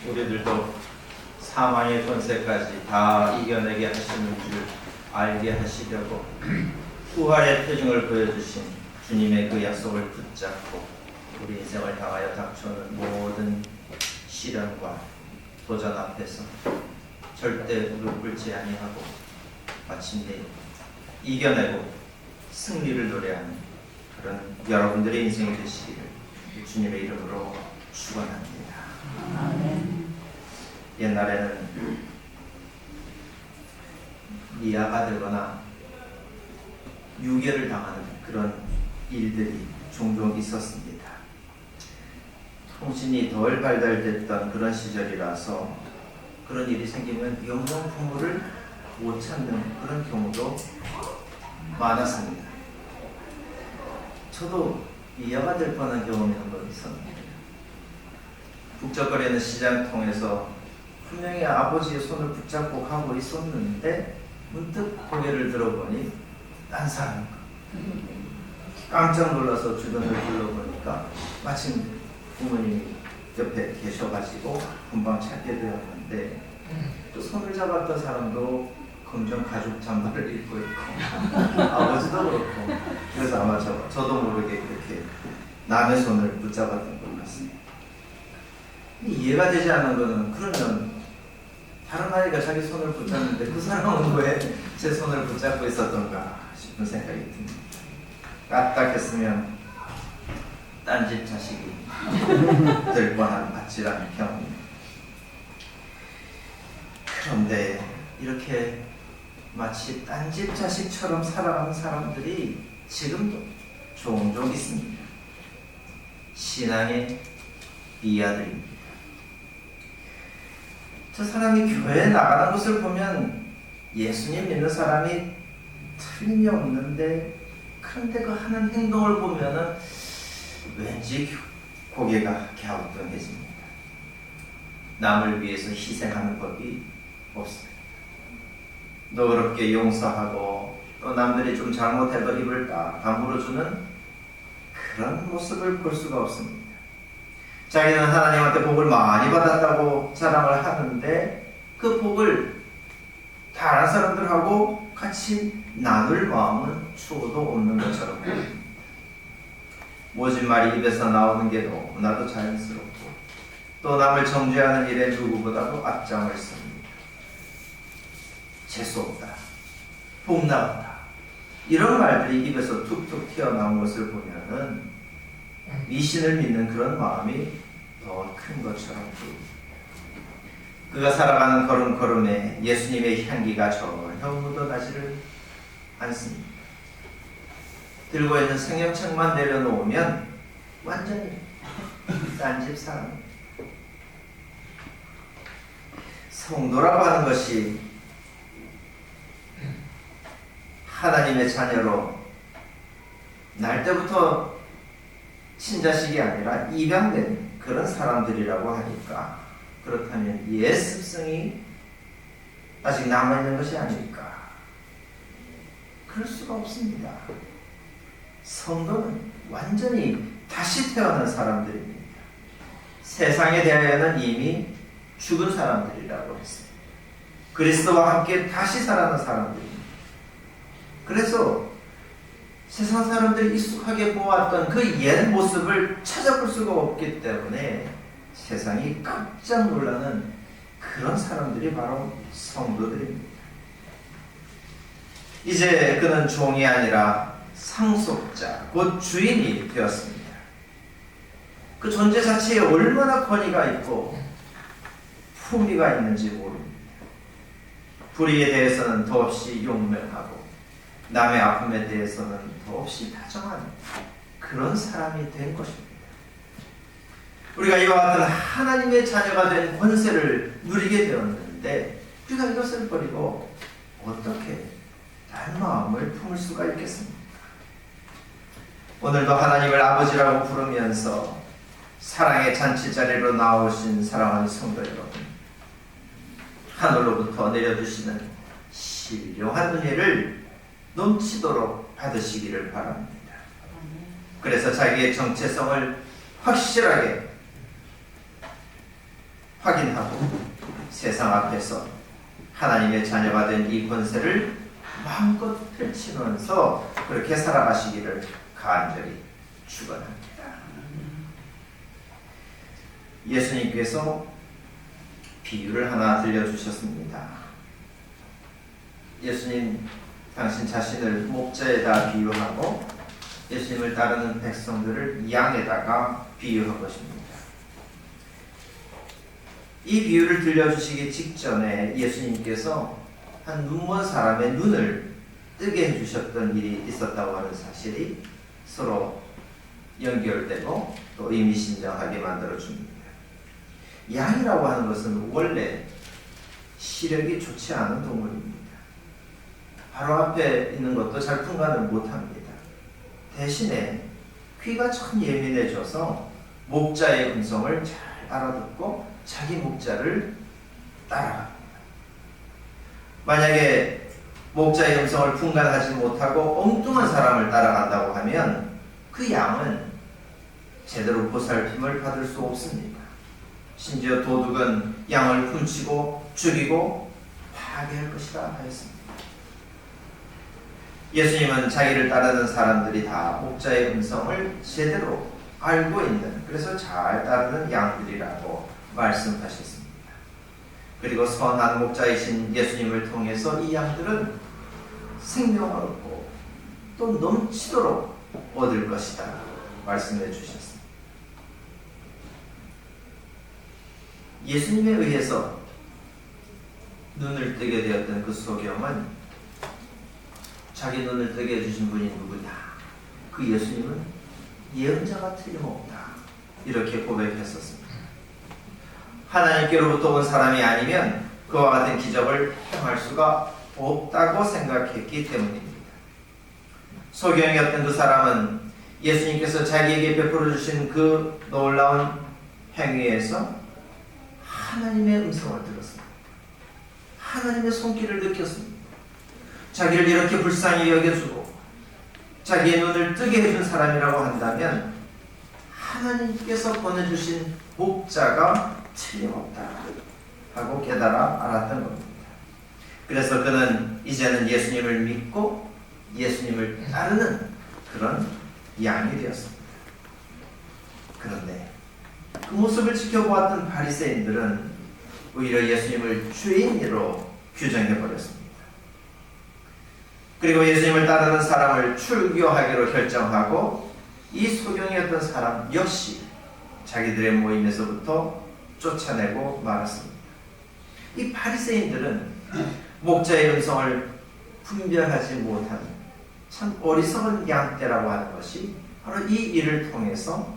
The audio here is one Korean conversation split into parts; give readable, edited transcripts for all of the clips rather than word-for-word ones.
우리들도 사망의 권세까지 다 이겨내게 하시는 줄 알게 하시려고 부활의 표징을 보여주신 주님의 그 약속을 붙잡고 우리 인생을 향하여 닥쳐오는 모든 시련과 도전 앞에서 절대 무릎 꿇지 아니하고 마침내 이겨내고 승리를 노래하는 그런 여러분들의 인생이 되시기를 주님의 이름으로 축원합니다. 옛날에는 미아가 되거나 유괴를 당하는 그런 일들이 종종 있었습니다. 통신이 덜 발달됐던 그런 시절이라서 그런 일이 생기면 영정부모를 못 찾는 그런 경우도 많았습니다. 저도 미아가 될 뻔한 경험이 한 번 있었는데 북적거리는 시장 통해서 분명히 아버지의 손을 붙잡고 가고 있었는데 문득 고개를 들어보니 딴 사람. 깜짝 놀라서 주변을 둘러보니까 마침 부모님이 옆에 계셔가지고 금방 찾게 되었는데 또 손을 잡았던 사람도 검정 가죽 잠바를 입고 있고 아버지도 그렇고 그래서 아마 저도 모르게 그렇게 남의 손을 붙잡았던 것 같습니다. 이해가 되지 않는 거는 그러면 다른 아이가 자기 손을 붙잡는데 그 사람은 왜 제 손을 붙잡고 있었던가 싶은 생각이 듭니다. 까딱했으면 딴집 자식이 될 뻔한 아찔한 경험입니다. 그런데 이렇게 마치 딴집 자식처럼 살아가는 사람들이 지금도 종종 있습니다. 신앙의 이아들입니다. 저 사람이 교회에 나가는 것을 보면 예수님 믿는 사람이 틀림이 없는데 그런데 그 하는 행동을 보면은 왠지 고개가 갸우뚱해집니다. 남을 위해서 희생하는 법이 없습니다. 너그럽게 용서하고 또 남들이 좀 잘못해도 입을 딱 다물어주는 그런 모습을 볼 수가 없습니다. 자기는 하나님한테 복을 많이 받았다고 자랑을 하는데 그 복을 다른 사람들하고 같이 나눌 마음은 추호도 없는 것처럼 보입니다. 모진 말이 입에서 나오는 게 너무나도 자연스럽고 또 남을 정죄하는 일에 누구보다도 앞장을 씁니다. 재수없다, 복 나갔다 이런 말들이 입에서 툭툭 튀어나온 것을 보면은 미신을 믿는 그런 마음이 더 큰 것처럼 보입니다. 그가 살아가는 걸음걸음에 예수님의 향기가 전혀 묻어나지를 않습니다. 들고 있는 생명책만 내려놓으면 완전히 딴집 사람. 성도라고 하는 것이 하나님의 자녀로 날 때부터 친자식이 아니라 입양된 그런 사람들이라고 하니까 그렇다면 옛 습성이 아직 남아있는 것이 아닐까? 그럴 수가 없습니다. 성도는 완전히 다시 태어난 사람들입니다. 세상에 대하여는 이미 죽은 사람들이라고 했습니다. 그리스도와 함께 다시 살아난 사람들입니다. 그래서 세상 사람들이 익숙하게 보았던 그 옛 모습을 찾아볼 수가 없기 때문에 세상이 깜짝 놀라는 그런 사람들이 바로 성도들입니다. 이제 그는 종이 아니라 상속자, 곧 주인이 되었습니다. 그 존재 자체에 얼마나 권위가 있고 품위가 있는지 모릅니다. 불의에 대해서는 더없이 용맹하고 남의 아픔에 대해서는 더없이 다정한 그런 사람이 된 것입니다. 우리가 이와 같은 하나님의 자녀가 된 권세를 누리게 되었는데 우리가 이것을 버리고 어떻게 다른 마음을 품을 수가 있겠습니까? 오늘도 하나님을 아버지라고 부르면서 사랑의 잔치자리로 나오신 사랑하는 성도 여러분, 하늘로부터 내려주시는 신령한 은혜를 넘치도록 받으시기를 바랍니다. 그래서 자기의 정체성을 확실하게 확인하고 세상 앞에서 하나님의 자녀가 된 이 권세를 마음껏 펼치면서 그렇게 살아가시기를 간절히 축원합니다. 예수님께서 비유를 하나 들려주셨습니다. 예수님 당신 자신을 목자에다 비유하고 예수님을 따르는 백성들을 양에다가 비유한 것입니다. 이 비유를 들려주시기 직전에 예수님께서 한 눈먼 사람의 눈을 뜨게 해주셨던 일이 있었다고 하는 사실이 서로 연결되고 또 의미심장하게 만들어줍니다. 양이라고 하는 것은 원래 시력이 좋지 않은 동물입니다. 바로 앞에 있는 것도 잘 분간을 못합니다. 대신에 귀가 참 예민해져서 목자의 음성을 잘 알아듣고 자기 목자를 따라갑니다. 만약에 목자의 음성을 분간하지 못하고 엉뚱한 사람을 따라간다고 하면 그 양은 제대로 보살핌을 받을 수 없습니다. 심지어 도둑은 양을 훔치고 죽이고 파괴할 것이라 하였습니다. 예수님은 자기를 따르는 사람들이 다 목자의 음성을 제대로 알고 있는, 그래서 잘 따르는 양들이라고 말씀하셨습니다. 그리고 선한 목자이신 예수님을 통해서 이 양들은 생명을 얻고 또 넘치도록 얻을 것이다 말씀해 주셨습니다. 예수님에 의해서 눈을 뜨게 되었던 그 소경은 자기 눈을 뜨게 해주신 분이 누구냐? 그 예수님은 예언자가 틀림없다. 이렇게 고백했었습니다. 하나님께로부터 온 사람이 아니면 그와 같은 기적을 행할 수가 없다고 생각했기 때문입니다. 소경이었던 그 사람은 예수님께서 자기에게 베풀어 주신 그 놀라운 행위에서 하나님의 음성을 들었습니다. 하나님의 손길을 느꼈습니다. 자기를 이렇게 불쌍히 여겨주고 자기의 눈을 뜨게 해준 사람이라고 한다면 하나님께서 보내주신 목자가 틀림없다 하고 깨달아 알았던 겁니다. 그래서 그는 이제는 예수님을 믿고 예수님을 따르는 그런 양이 되었습니다. 그런데 그 모습을 지켜보았던 바리새인들은 오히려 예수님을 죄인으로 규정해버렸습니다. 그리고 예수님을 따르는 사람을 출교하기로 결정하고 이 소경이었던 사람 역시 자기들의 모임에서부터 쫓아내고 말았습니다. 이 바리새인들은 목자의 음성을 분별하지 못하는 참 어리석은 양떼라고 하는 것이 바로 이 일을 통해서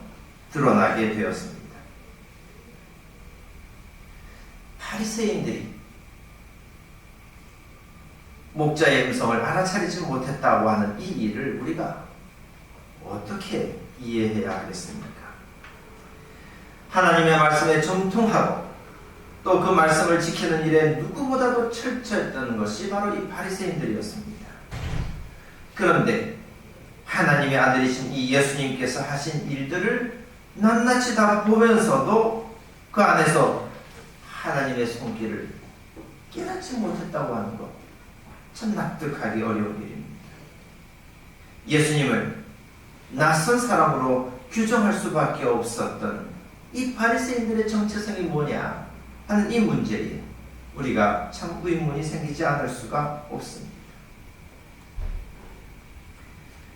드러나게 되었습니다. 바리새인들이 목자의 음성을 알아차리지 못했다고 하는 이 일을 우리가 어떻게 이해해야 하겠습니까? 하나님의 말씀에 정통하고 또 그 말씀을 지키는 일에 누구보다도 철저했던 것이 바로 이 바리새인들이었습니다. 그런데 하나님의 아들이신 이 예수님께서 하신 일들을 낱낱이 다 보면서도 그 안에서 하나님의 손길을 깨닫지 못했다고 하는 것, 참 납득하기 어려운 일입니다. 예수님을 낯선 사람으로 규정할 수밖에 없었던 이 바리새인들의 정체성이 뭐냐 하는 이 문제에 우리가 참 의문이 생기지 않을 수가 없습니다.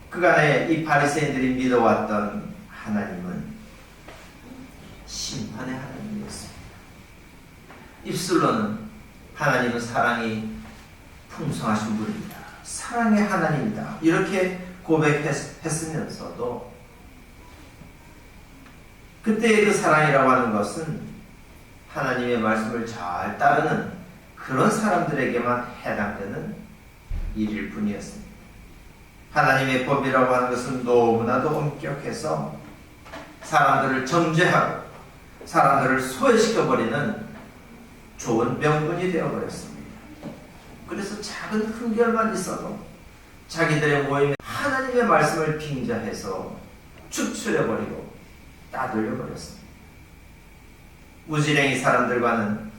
그간에 이 바리새인들이 믿어왔던 하나님은 심판의 하나님이었습니다. 입술로는 하나님은 사랑이 풍성하신 분입니다. 사랑의 하나님이다. 이렇게 고백했으면서도 그때의 그 사랑이라고 하는 것은 하나님의 말씀을 잘 따르는 그런 사람들에게만 해당되는 일일 뿐이었습니다. 하나님의 법이라고 하는 것은 너무나도 엄격해서 사람들을 정죄하고 사람들을 소외시켜버리는 좋은 명분이 되어버렸습니다. 그래서 작은 흠결만 있어도 자기들의 모임에 하나님의 말씀을 빙자해서 축출해버리고 따돌려버렸습니다. 무지랭이 사람들과는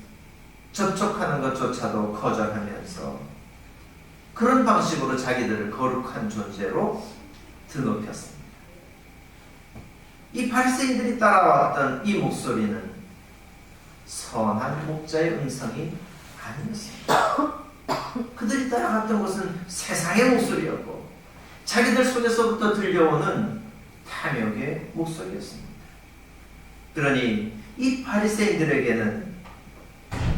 접촉하는 것조차도 거절하면서 그런 방식으로 자기들을 거룩한 존재로 드높였습니다. 이 바리새인들이 따라왔던 이 목소리는 선한 목자의 음성이 아니었습니다. 그들이 따라갔던 것은 세상의 목소리였고 자기들 속에서부터 들려오는 탐욕의 목소리였습니다. 그러니 이 바리새인들에게는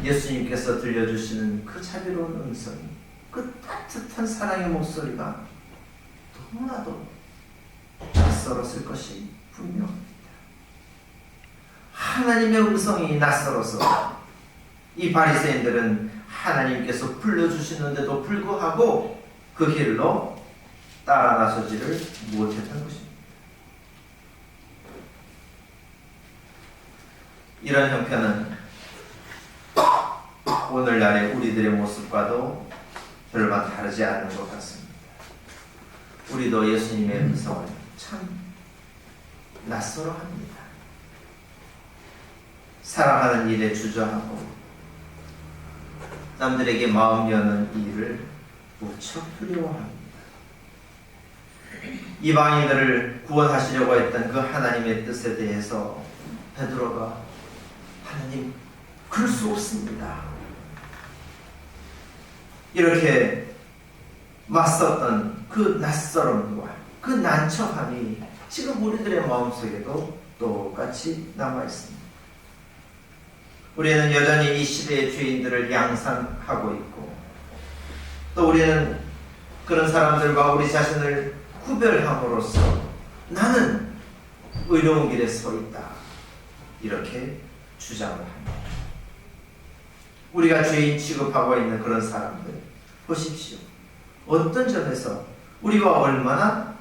예수님께서 들려주시는 그 자비로운 음성이, 그 따뜻한 사랑의 목소리가 너무나도 낯설었을 것이 분명합니다. 하나님의 음성이 낯설어서 이 바리새인들은 하나님께서 불러주시는데도 불구하고 그 길로 따라 나서지를 못했던 것입니다. 이런 형편은 오늘날의 우리들의 모습과도 별반 다르지 않은 것 같습니다. 우리도 예수님의 음성을 참 낯설어합니다. 사랑하는 일에 주저하고 남들에게 마음 여는 일을 무척 두려워합니다. 이방인들을 구원하시려고 했던 그 하나님의 뜻에 대해서 베드로가 하나님, 그럴 수 없습니다, 이렇게 맞섰던 그 낯설음과 그 난처함이 지금 우리들의 마음속에도 똑같이 남아있습니다. 우리는 여전히 이 시대의 죄인들을 양산하고 있고 또 우리는 그런 사람들과 우리 자신을 구별함으로써 나는 의로운 길에 서 있다, 이렇게 주장을 합니다. 우리가 죄인 취급하고 있는 그런 사람들 보십시오. 어떤 점에서 우리와 얼마나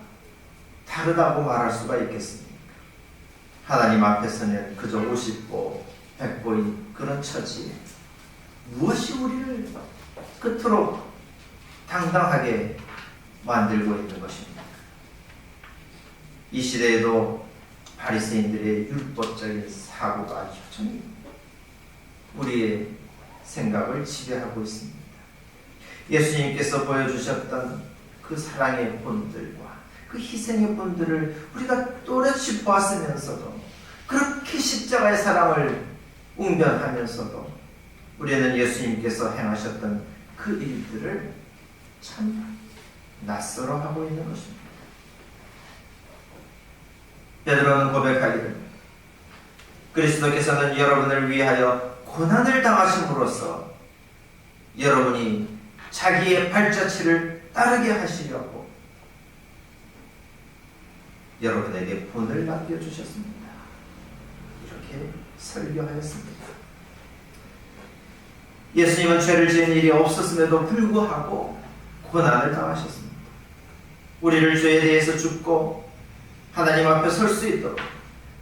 다르다고 말할 수가 있겠습니까? 하나님 앞에서는 그저 50보 100보인 그런 처지에 무엇이 우리를 끝으로 당당하게 만들고 있는 것입니까? 이 시대에도 바리새인들의 율법적인 사고가 여전히 우리의 생각을 지배하고 있습니다. 예수님께서 보여주셨던 그 사랑의 본들과 그 희생의 본들을 우리가 또렷이 보았으면서도 그렇게 십자가의 사랑을 웅변하면서도 우리는 예수님께서 행하셨던 그 일들을 참 낯설어하고 있는 것입니다. 베드로는 고백하기를 그리스도께서는 여러분을 위하여 고난을 당하심으로써 여러분이 자기의 발자취를 따르게 하시려고 여러분에게 본을 맡겨주셨습니다, 이렇게 설교하였습니다. 예수님은 죄를 지은 일이 없었음에도 불구하고 고난을 당하셨습니다. 우리를 죄에 대해서 죽고 하나님 앞에 설 수 있도록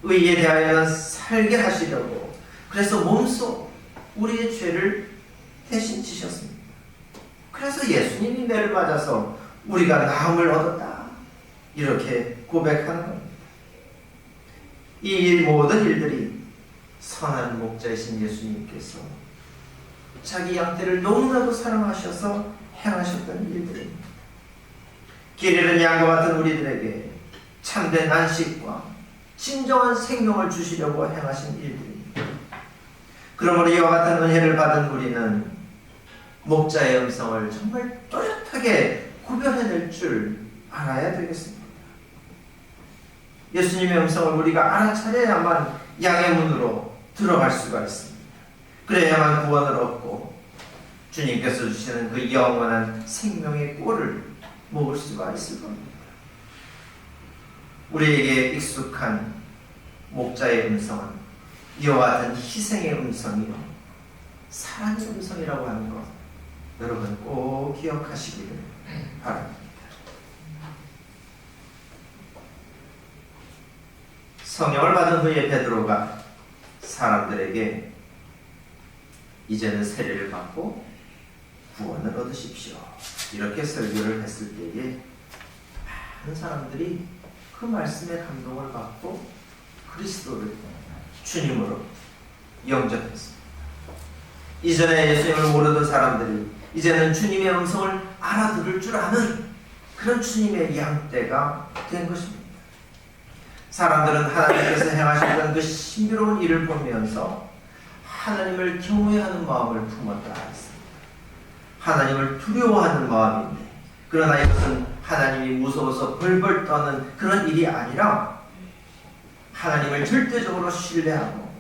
의에 대하여는 살게 하시려고 그래서 몸소 우리의 죄를 대신 지셨습니다. 그래서 예수님이 매를 맞아서 우리가 나음을 얻었다, 이렇게 고백하는 겁니다. 이 모든 일들이 선한 목자이신 예수님께서 자기 양떼를 너무나도 사랑하셔서 행하셨던 일들입니다. 길 잃은 양과 같은 우리들에게 참된 안식과 진정한 생명을 주시려고 행하신 일들입니다. 그러므로 이와 같은 은혜를 받은 우리는 목자의 음성을 정말 또렷하게 구별해낼 줄 알아야 되겠습니다. 예수님의 음성을 우리가 알아차려야만 양의 문으로 들어갈 수가 있습니다. 그래야만 구원을 얻고 주님께서 주시는 그 영원한 생명의 꼴을 먹을 수가 있을 겁니다. 우리에게 익숙한 목자의 음성은 이와 같은 희생의 음성이요 사랑의 음성이라고 하는 것, 여러분 꼭 기억하시기를 바랍니다. 성령을 받은 후에 베드로가 사람들에게 이제는 세례를 받고 구원을 얻으십시오, 이렇게 설교를 했을 때에 많은 사람들이 그 말씀에 감동을 받고 그리스도를 주님으로 영접했습니다. 이전에 예수님을 모르던 사람들이 이제는 주님의 음성을 알아들을 줄 아는 그런 주님의 양떼가 된 것입니다. 사람들은 하나님께서 행하셨던 그 신비로운 일을 보면서 하나님을 경외하는 마음을 품었다 했습니다. 하나님을 두려워하는 마음인데, 그러나 이것은 하나님이 무서워서 벌벌 떠는 그런 일이 아니라 하나님을 절대적으로 신뢰하고,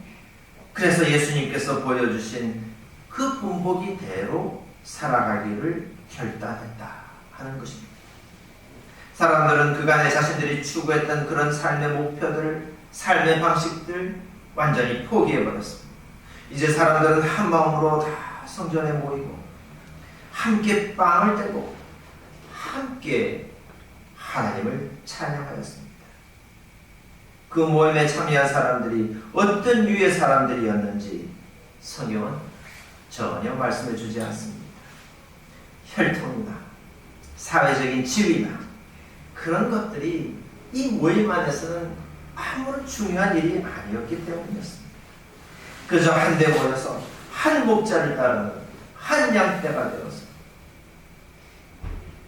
그래서 예수님께서 보여주신 그 본보기대로 살아가기를 결단했다 하는 것입니다. 사람들은 그간에 자신들이 추구했던 그런 삶의 목표들, 삶의 방식들 완전히 포기해버렸습니다. 이제 사람들은 한 마음으로 다 성전에 모이고 함께 빵을 떼고 함께 하나님을 찬양하였습니다. 그 모임에 참여한 사람들이 어떤 유의 사람들이었는지 성경은 전혀 말씀해 주지 않습니다. 혈통이나 사회적인 지위나 그런 것들이 이 모임 안에서는 아무런 중요한 일이 아니었기 때문이었습니다. 그저 한데 모여서 한 목자를 따르는 한 양떼가 되어서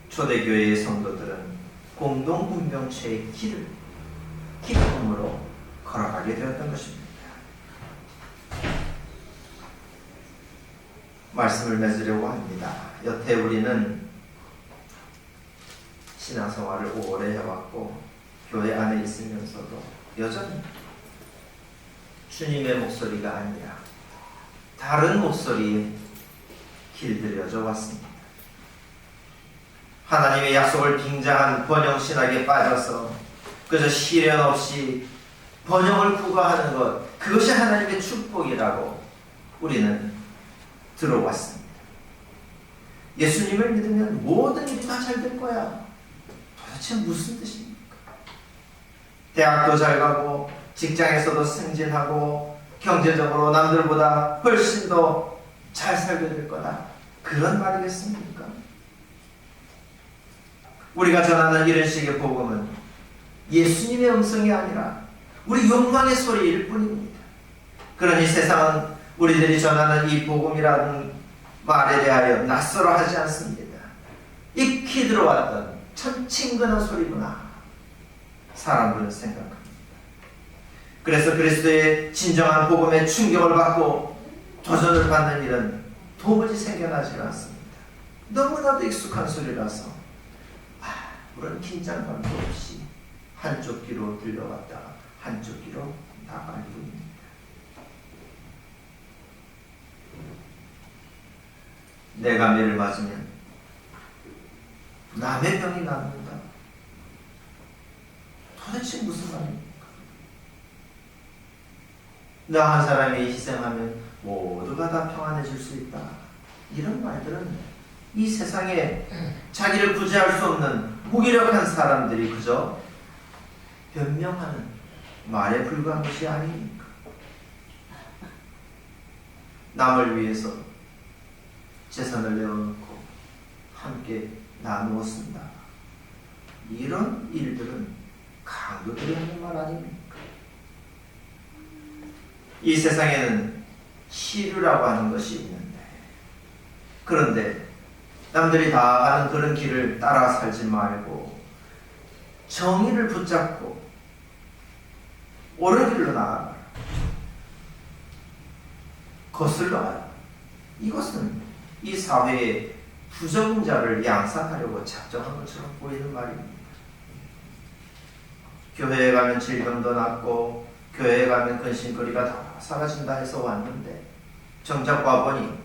초대교회의 성도들은 공동 공동체의 길을 기쁨으로 걸어가게 되었던 것입니다. 말씀을 맺으려고 합니다. 여태 우리는 신앙생활을 오래 해왔고 교회 안에 있으면서도 여전히 주님의 목소리가 아니라 다른 목소리에 길들여져 왔습니다. 하나님의 약속을 빙자한 번영신학에 빠져서 그저 시련 없이 번영을 구가하는 것, 그것이 하나님의 축복이라고 우리는 들어왔습니다. 예수님을 믿으면 모든 일이 다 잘 될 거야. 도대체 무슨 뜻입니까? 대학도 잘 가고 직장에서도 승진하고 경제적으로 남들보다 훨씬 더 잘 살게 될 거다, 그런 말이겠습니까? 우리가 전하는 이런 식의 복음은 예수님의 음성이 아니라 우리 욕망의 소리일 뿐입니다. 그러니 세상은 우리들이 전하는 이 복음이라는 말에 대하여 낯설어 하지 않습니다. 익히 들어왔던 참 친근한 소리구나, 사람들은 생각합니다. 그래서 그리스도의 진정한 복음에 충격을 받고 도전을 받는 일은 도무지 생겨나지 않습니다. 너무나도 익숙한 소리라서 아무런 긴장감도 없이 한쪽 귀로 들려왔다가 한쪽 귀로 나갈 뿐입니다. 내가 매를 맞으면 남의 병이 낫는다. 도대체 무슨 말입니까? 나 한 사람이 희생하면 모두가 다 평안해질 수 있다. 이런 말들은 이 세상에 자기를 구제할 수 없는 무기력한 사람들이 그저 변명하는 말에 불과한 것이 아닙니까? 남을 위해서 재산을 내어놓고 함께 나누어 쓴다. 이런 일들은 강도들이 하는 말 아닙니까? 이 세상에는 시류라고 하는 것이 있는데, 그런데 남들이 다 아는 그런 길을 따라 살지 말고 정의를 붙잡고 옳은 길로 나아가라. 거슬러가라. 이것은 이 사회의 부적은 자를 양산하려고 작정한 것처럼 보이는 말입니다. 교회에 가면 질병도 낫고 교회에 가면 근심거리가 다 사라진다 해서 왔는데 정작 와보니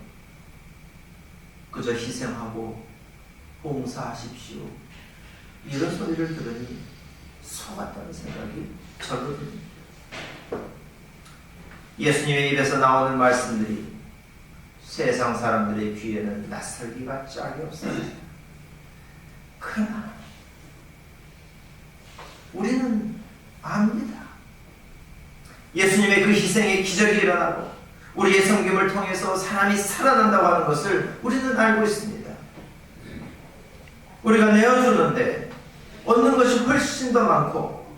그저 희생하고 봉사하십시오, 이런 소리를 들으니 속았다는 생각이 절로 듭니다. 예수님의 입에서 나오는 말씀들이 세상 사람들의 귀에는 낯설기가 짝이 없습니다. 그러나 우리는 압니다. 예수님의 그 희생의 기적이 일어나고 우리의 섬김을 통해서 사람이 살아난다고 하는 것을 우리는 알고 있습니다. 우리가 내어주는데 얻는 것이 훨씬 더 많고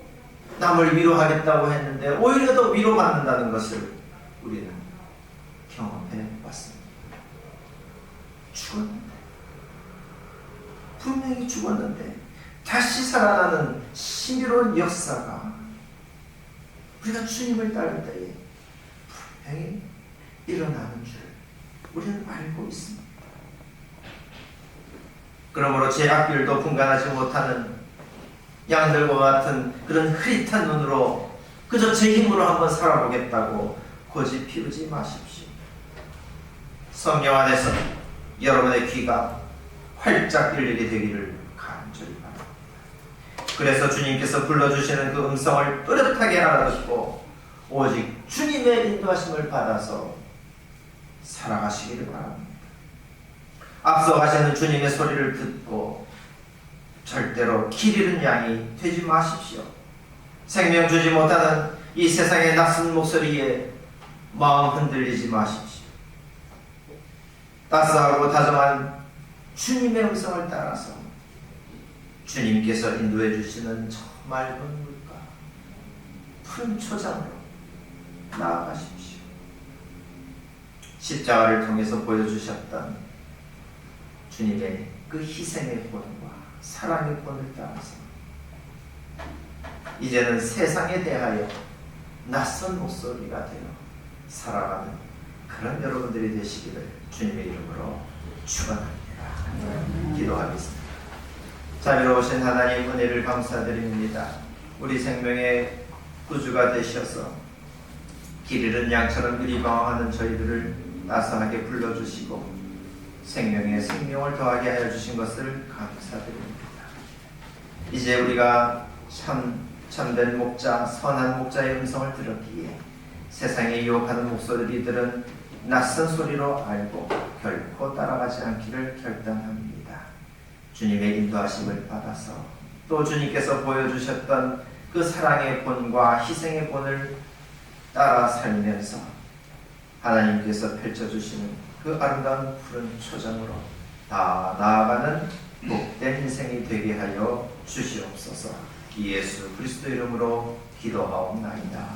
남을 위로하겠다고 했는데 오히려 더 위로받는다는 것을 우리는 경험해 왔습니다. 죽었는데, 분명히 죽었는데 다시 살아나는 신비로운 역사가 우리가 주님을 따를 때에 분명히 일어나는 줄 우리는 알고 있습니다. 그러므로 제 앞길도 분간하지 못하는 양들과 같은 그런 흐릿한 눈으로 그저 제 힘으로 한번 살아보겠다고 고집 피우지 마십시오. 성령 안에서 여러분의 귀가 활짝 열리게 되기를 간절히 바랍니다. 그래서 주님께서 불러주시는 그 음성을 또렷하게 알아듣고 오직 주님의 인도하심을 받아서 살아가시기를 바랍니다. 앞서 가시는 주님의 소리를 듣고 절대로 길 잃은 양이 되지 마십시오. 생명 주지 못하는 이 세상의 낯선 목소리에 마음 흔들리지 마십시오. 따스하고 다정한 주님의 음성을 따라서 주님께서 인도해 주시는 저 맑은 물가, 푸른 초장으로 나아가십시오. 십자가를 통해서 보여주셨던 주님의 그 희생의 본과 사랑의 본을 따라서 이제는 세상에 대하여 낯선 목소리가 되어 살아가는 그런 여러분들이 되시기를 주님의 이름으로 축원합니다. 기도하겠습니다. 자비로우신 하나님 은혜를 감사드립니다. 우리 생명의 구주가 되셔서 길 잃은 양처럼 의리방황하는 저희들을 따스하게 불러주시고 생명에 생명을 더하게 하여 주신 것을 감사드립니다. 이제 우리가 참된 목자, 선한 목자의 음성을 들었기에 세상에 유혹하는 목소리들은 낯선 소리로 알고 결코 따라가지 않기를 결단합니다. 주님의 인도하심을 받아서 또 주님께서 보여주셨던 그 사랑의 본과 희생의 본을 따라 살면서 하나님께서 펼쳐주시는 그 아름다운 푸른 초장으로 다 나아가는 복된 인생이 되게 하여 주시옵소서. 예수 그리스도 이름으로 기도하옵나이다.